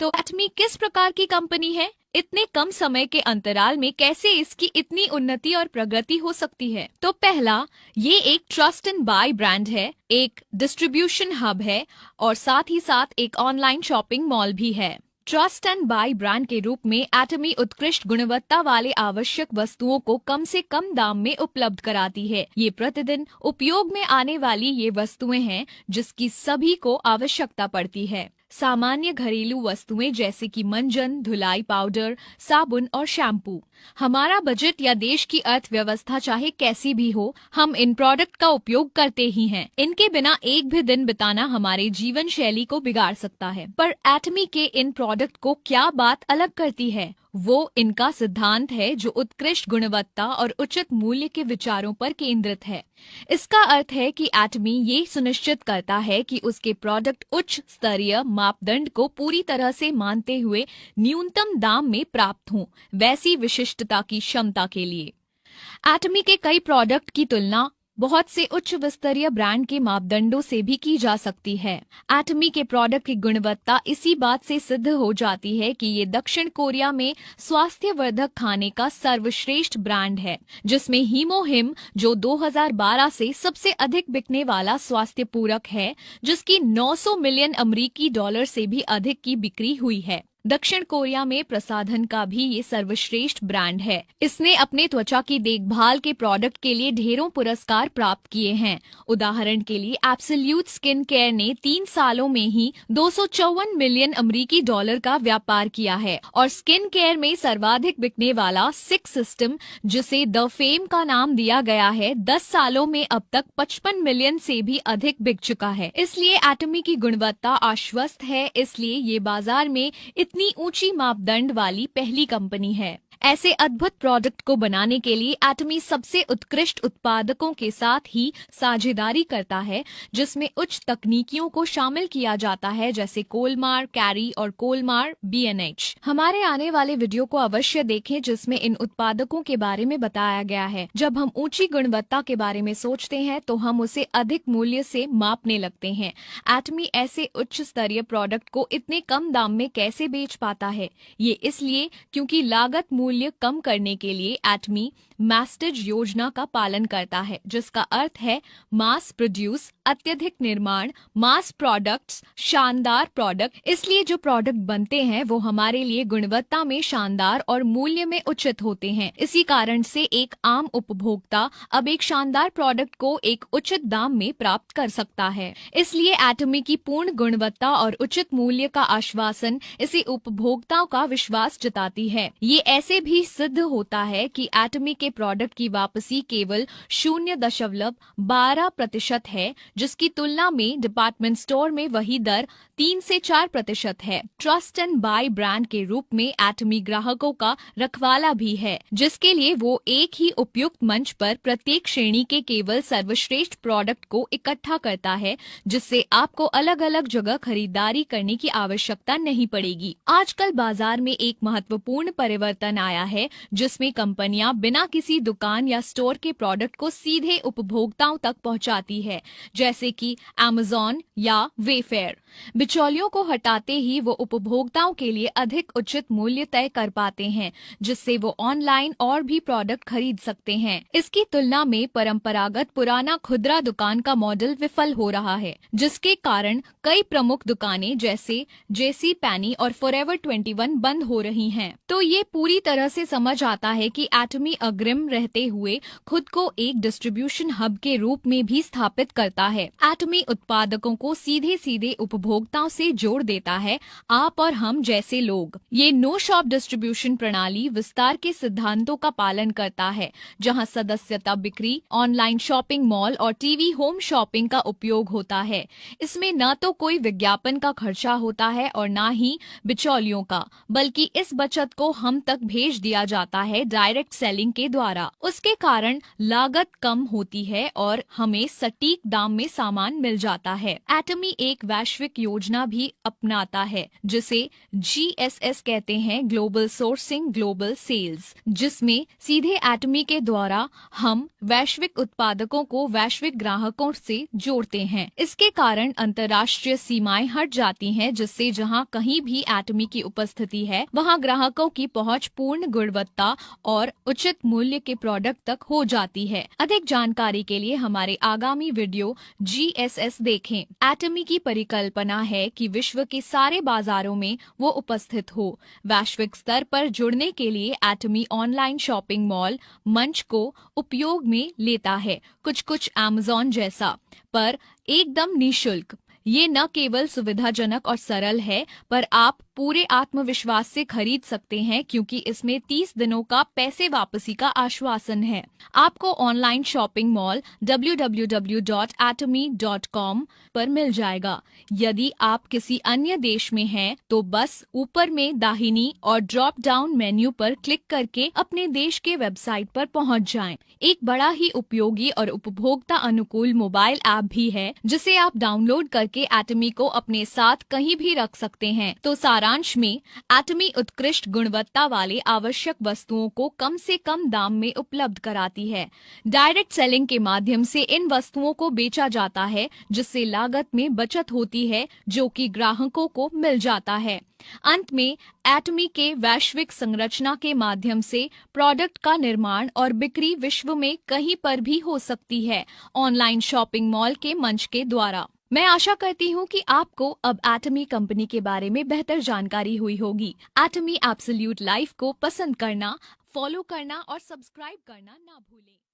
तो एटमी किस प्रकार की कंपनी है? इतने कम समय के अंतराल में कैसे इसकी इतनी उन्नति और प्रगति हो सकती है? तो पहला, ये एक ट्रस्ट एंड बाय ब्रांड है, एक डिस्ट्रीब्यूशन हब है और साथ ही साथ एक ऑनलाइन शॉपिंग मॉल भी है। ट्रस्ट एंड बाय ब्रांड के रूप में एटमी उत्कृष्ट गुणवत्ता वाले आवश्यक वस्तुओं को कम से कम दाम में उपलब्ध कराती है। ये प्रतिदिन उपयोग में आने वाली ये वस्तुएं हैं जिसकी सभी को आवश्यकता पड़ती है। सामान्य घरेलू वस्तुएं जैसे कि मंजन, धुलाई पाउडर, साबुन और शैम्पू। हमारा बजट या देश की अर्थव्यवस्था चाहे कैसी भी हो, हम इन प्रोडक्ट का उपयोग करते ही हैं। इनके बिना एक भी दिन बिताना हमारे जीवन शैली को बिगाड़ सकता है। पर एटमी के इन प्रोडक्ट को क्या बात अलग करती है? वो इनका सिद्धांत है जो उत्कृष्ट गुणवत्ता और उचित मूल्य के विचारों पर केंद्रित है। इसका अर्थ है कि एटमी ये सुनिश्चित करता है कि उसके प्रोडक्ट उच्च स्तरीय मापदंड को पूरी तरह से मानते हुए न्यूनतम दाम में प्राप्त हों, वैसी विशिष्टता की क्षमता के लिए। एटमी के कई प्रोडक्ट की तुलना बहुत से उच्च स्तरीय ब्रांड के मापदंडों से भी की जा सकती है। एटमी के प्रोडक्ट की गुणवत्ता इसी बात से सिद्ध हो जाती है कि ये दक्षिण कोरिया में स्वास्थ्यवर्धक खाने का सर्वश्रेष्ठ ब्रांड है, जिसमें हीमोहिम जो 2012 से सबसे अधिक बिकने वाला स्वास्थ्य पूरक है, जिसकी 900 मिलियन अमेरिकी डॉलर से भी अधिक की बिक्री हुई है। दक्षिण कोरिया में प्रसाधन का भी ये सर्वश्रेष्ठ ब्रांड है। इसने अपने त्वचा की देखभाल के प्रोडक्ट के लिए ढेरों पुरस्कार प्राप्त किए हैं। उदाहरण के लिए एब्सोल्यूट स्किन केयर ने 3 सालों में ही 254 मिलियन अमेरिकी डॉलर का व्यापार किया है और स्किन केयर में सर्वाधिक बिकने वाला सिक्स सिस्टम, जिसे द फेम का नाम दिया गया है, 10 सालों में अब तक 55 मिलियन से भी अधिक बिक चुका है। इसलिए एटमी की गुणवत्ता आश्वस्त है, इसलिए ये बाजार में इतनी ऊंची मापदंड वाली पहली कंपनी है। ऐसे अद्भुत प्रोडक्ट को बनाने के लिए एटमी सबसे उत्कृष्ट उत्पादकों के साथ ही साझेदारी करता है, जिसमें उच्च तकनीकियों को शामिल किया जाता है, जैसे कोलमार, कैरी और कोलमार BNH। हमारे आने वाले वीडियो को अवश्य देखें, जिसमें इन उत्पादकों के बारे में बताया गया है। जब हम ऊंची गुणवत्ता के बारे में सोचते हैं तो हम उसे अधिक मूल्य से मापने लगते हैं। एटमी ऐसे उच्च स्तरीय प्रोडक्ट को इतने कम दाम में कैसे बेच पाता है? ये इसलिए क्योंकि लागत मूल्य कम करने के लिए एटमी मैस्टेज योजना का पालन करता है, जिसका अर्थ है मास प्रोड्यूस, अत्यधिक निर्माण, मास प्रोडक्ट्स, शानदार प्रोडक्ट। इसलिए जो प्रोडक्ट बनते हैं वो हमारे लिए गुणवत्ता में शानदार और मूल्य में उचित होते हैं। इसी कारण से एक आम उपभोक्ता अब एक शानदार प्रोडक्ट को एक उचित दाम में प्राप्त कर सकता है। इसलिए एटमी की पूर्ण गुणवत्ता और उचित मूल्य का आश्वासन इसे उपभोक्ताओं का विश्वास जताती है। ये ऐसे भी सिद्ध होता है कि एटमी के प्रोडक्ट की वापसी केवल 0.12% है, जिसकी तुलना में डिपार्टमेंट स्टोर में वही दर 3 से 4% है। ट्रस्ट एंड बाय ब्रांड के रूप में एटमी ग्राहकों का रखवाला भी है, जिसके लिए वो एक ही उपयुक्त मंच पर प्रत्येक श्रेणी के केवल सर्वश्रेष्ठ प्रोडक्ट को इकट्ठा करता है, जिससे आपको अलग अलग जगह खरीदारी करने की आवश्यकता नहीं पड़ेगी। आजकल बाजार में एक महत्वपूर्ण परिवर्तन आया है, जिसमें कंपनियां बिना किसी दुकान या स्टोर के प्रोडक्ट को सीधे उपभोक्ताओं तक पहुंचाती है, जैसे कि Amazon या वेफेयर। बिचौलियों को हटाते ही वो उपभोक्ताओं के लिए अधिक उचित मूल्य तय कर पाते हैं, जिससे वो ऑनलाइन और भी प्रोडक्ट खरीद सकते हैं। इसकी तुलना में परंपरागत पुराना खुदरा दुकान का मॉडल विफल हो रहा है, जिसके कारण कई प्रमुख दुकानें जैसे JC Penney और Forever 21 बंद हो रही हैं। तो ये पूरी तरह से समझ आता है कि एटमी अग्रिम रहते हुए खुद को एक डिस्ट्रीब्यूशन हब के रूप में भी स्थापित करता है। एटमी उत्पादकों को सीधे सीधे उपभोक्ताओं से जोड़ देता है, आप और हम जैसे लोग। ये नो शॉप डिस्ट्रीब्यूशन प्रणाली विस्तार के सिद्धांतों का पालन करता है, जहां सदस्यता बिक्री, ऑनलाइन शॉपिंग मॉल और टीवी होम शॉपिंग का उपयोग होता है। इसमें न तो कोई विज्ञापन का खर्चा होता है और न ही बिचौलियों का, बल्कि इस बचत को हम तक भेज दिया जाता है डायरेक्ट सेलिंग के द्वारा। उसके कारण लागत कम होती है और हमें सटीक दाम में सामान मिल जाता है। एटमी एक वैश्विक वैश्विक योजना भी अपनाता है, जिसे GSS कहते हैं, ग्लोबल सोर्सिंग ग्लोबल सेल्स, जिसमें सीधे एटमी के द्वारा हम वैश्विक उत्पादकों को वैश्विक ग्राहकों से जोड़ते हैं। इसके कारण अंतर्राष्ट्रीय सीमाएं हट जाती हैं, जिससे जहां कहीं भी एटमी की उपस्थिति है वहां ग्राहकों की पहुंच पूर्ण गुणवत्ता और उचित मूल्य के प्रोडक्ट तक हो जाती है। अधिक जानकारी के लिए हमारे आगामी वीडियो GSS देखें। एटमी की परिकल्पना है कि विश्व के सारे बाजारों में वो उपस्थित हो। वैश्विक स्तर पर जुड़ने के लिए एटमी ऑनलाइन शॉपिंग मॉल मंच को उपयोग में लेता है, कुछ Amazon जैसा, पर एकदम निःशुल्क। ये न केवल सुविधाजनक और सरल है, पर आप पूरे आत्मविश्वास से खरीद सकते हैं, क्योंकि इसमें 30 दिनों का पैसे वापसी का आश्वासन है। आपको ऑनलाइन शॉपिंग मॉल www.atomy.com पर मिल जाएगा। यदि आप किसी अन्य देश में हैं, तो बस ऊपर में दाहिनी और ड्रॉप डाउन मेन्यू पर क्लिक करके अपने देश के वेबसाइट पर पहुंच जाएं। एक बड़ा ही उपयोगी और उपभोक्ता अनुकूल मोबाइल ऐप भी है, जिसे आप डाउनलोड करके एटमी को अपने साथ कहीं भी रख सकते हैं। तो सारांश में, एटमी उत्कृष्ट गुणवत्ता वाले आवश्यक वस्तुओं को कम से कम दाम में उपलब्ध कराती है। डायरेक्ट सेलिंग के माध्यम से इन वस्तुओं को बेचा जाता है, जिससे लागत में बचत होती है, जो कि ग्राहकों को मिल जाता है। अंत में, एटमी के वैश्विक संरचना के माध्यम से प्रोडक्ट का निर्माण और बिक्री विश्व में कहीं पर भी हो सकती है, ऑनलाइन शॉपिंग मॉल के मंच के द्वारा। मैं आशा करती हूँ कि आपको अब एटमी कंपनी के बारे में बेहतर जानकारी हुई होगी। एटमी एब्सोल्यूट लाइफ को पसंद करना, फॉलो करना और सब्सक्राइब करना ना भूलें।